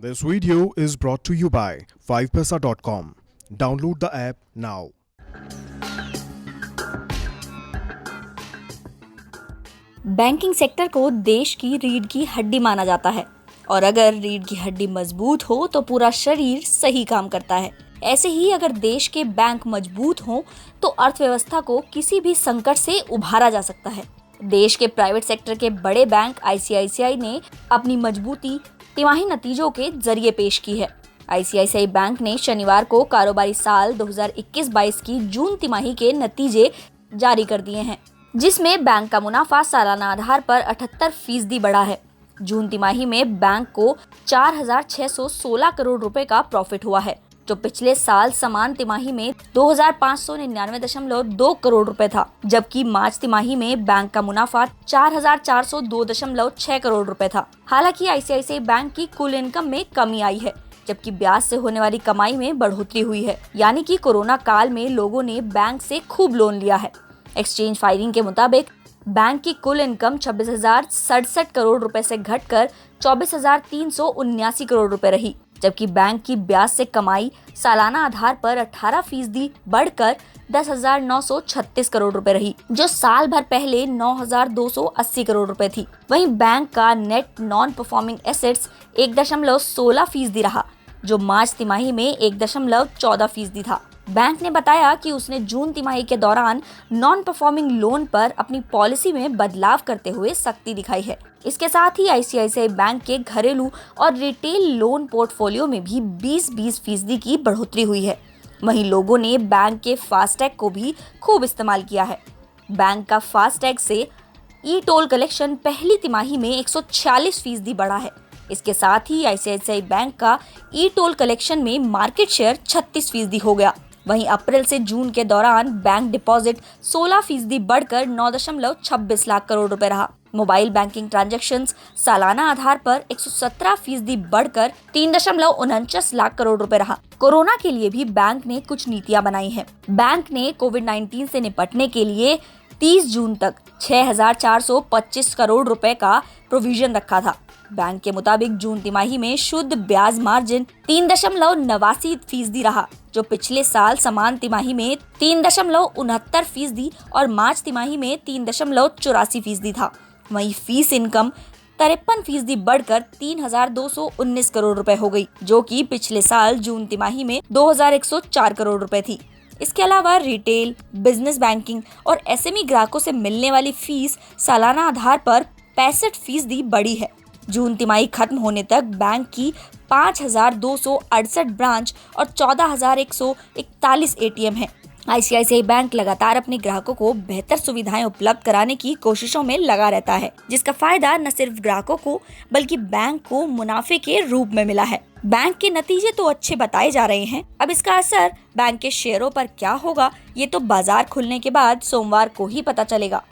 This video is brought to you by 5paisa.com. Download the app now. Banking sector को देश की रीढ़ की हड्डी माना जाता है और अगर रीढ़ की हड्डी मजबूत हो तो पूरा शरीर सही काम करता है। ऐसे ही अगर देश के बैंक मजबूत हों तो अर्थव्यवस्था को किसी भी संकट से उभारा जा सकता है। देश के प्राइवेट सेक्टर के बड़े बैंक आईसीआईसीआई ने अपनी मजबूती तिमाही नतीजों के जरिए पेश की है। आईसीआईसीआई बैंक ने शनिवार को कारोबारी साल 2021-22 की जून तिमाही के नतीजे जारी कर दिए हैं, जिसमें बैंक का मुनाफा सालाना आधार पर 78% बढ़ा है। जून तिमाही में बैंक को 4,616 करोड़ रुपए का प्रॉफिट हुआ है, जो पिछले साल समान तिमाही में 2,599.2 करोड़ रुपए था, जबकि मार्च तिमाही में बैंक का मुनाफा 4,402.6 करोड़ रुपए था। हालांकि आईसीआईसीआई बैंक की कुल इनकम में कमी आई है, जबकि ब्याज से होने वाली कमाई में बढ़ोतरी हुई है, यानी कि कोरोना काल में लोगों ने बैंक से खूब लोन लिया है। एक्सचेंज फाइलिंग के मुताबिक बैंक की कुल इनकम 26,067 करोड़ रुपए से घटकर 24,379 करोड़ रुपए रही, जबकि बैंक की ब्याज से कमाई सालाना आधार पर 18% बढ़कर 10,936 करोड़ रुपए रही, जो साल भर पहले 9,280 करोड़ रुपए थी। वहीं बैंक का नेट नॉन परफॉर्मिंग एसेट्स 1.16% रहा, जो मार्च तिमाही में 1.14% था। बैंक ने बताया कि उसने जून तिमाही के दौरान नॉन परफॉर्मिंग लोन पर अपनी पॉलिसी में बदलाव करते हुए सख्ती दिखाई है। इसके साथ ही आईसीआईसीआई बैंक के घरेलू और रिटेल लोन पोर्टफोलियो में भी 20% की बढ़ोतरी हुई है। वहीं लोगों ने बैंक के फास्टैग को भी खूब इस्तेमाल किया है। बैंक का फास्टैग से ई टोल कलेक्शन पहली तिमाही में 146% बढ़ा है। इसके साथ ही आईसीआईसीआई बैंक का ई टोल कलेक्शन में मार्केट शेयर 36% हो गया। वहीं अप्रैल से जून के दौरान बैंक डिपॉजिट 16% बढ़कर 9.26 लाख करोड़ रुपए रहा। मोबाइल बैंकिंग ट्रांजैक्शंस सालाना आधार पर 117% बढ़कर 3.49 लाख करोड़ रुपए रहा। कोरोना के लिए भी बैंक ने कुछ नीतियां बनाई हैं। बैंक ने कोविड-19 से निपटने के लिए 30 जून तक 6,425 करोड़ रुपए का प्रोविजन रखा था। बैंक के मुताबिक जून तिमाही में शुद्ध ब्याज मार्जिन 3.89% रहा, जो पिछले साल समान तिमाही में 3.69% और मार्च तिमाही में 3.84% था। वहीं फीस इनकम 53% बढ़कर 3,219 करोड़ रुपए हो गई, जो कि पिछले साल जून तिमाही में 2,104 करोड़ रुपए थी। इसके अलावा रिटेल, बिजनेस बैंकिंग और एसएमई ग्राहकों से मिलने वाली फीस सालाना आधार पर 65% बढ़ी है। जून तिमाही खत्म होने तक बैंक की 5,268 ब्रांच और 14,141 एटीएम हैं। आईसीआईसीआई बैंक लगातार अपने ग्राहकों को बेहतर सुविधाएं उपलब्ध कराने की कोशिशों में लगा रहता है, जिसका फायदा न सिर्फ ग्राहकों को बल्कि बैंक को मुनाफे के रूप में मिला है। बैंक के नतीजे तो अच्छे बताए जा रहे हैं, अब इसका असर बैंक के शेयरों पर क्या होगा, ये तो बाजार खुलने के बाद सोमवार को ही पता चलेगा।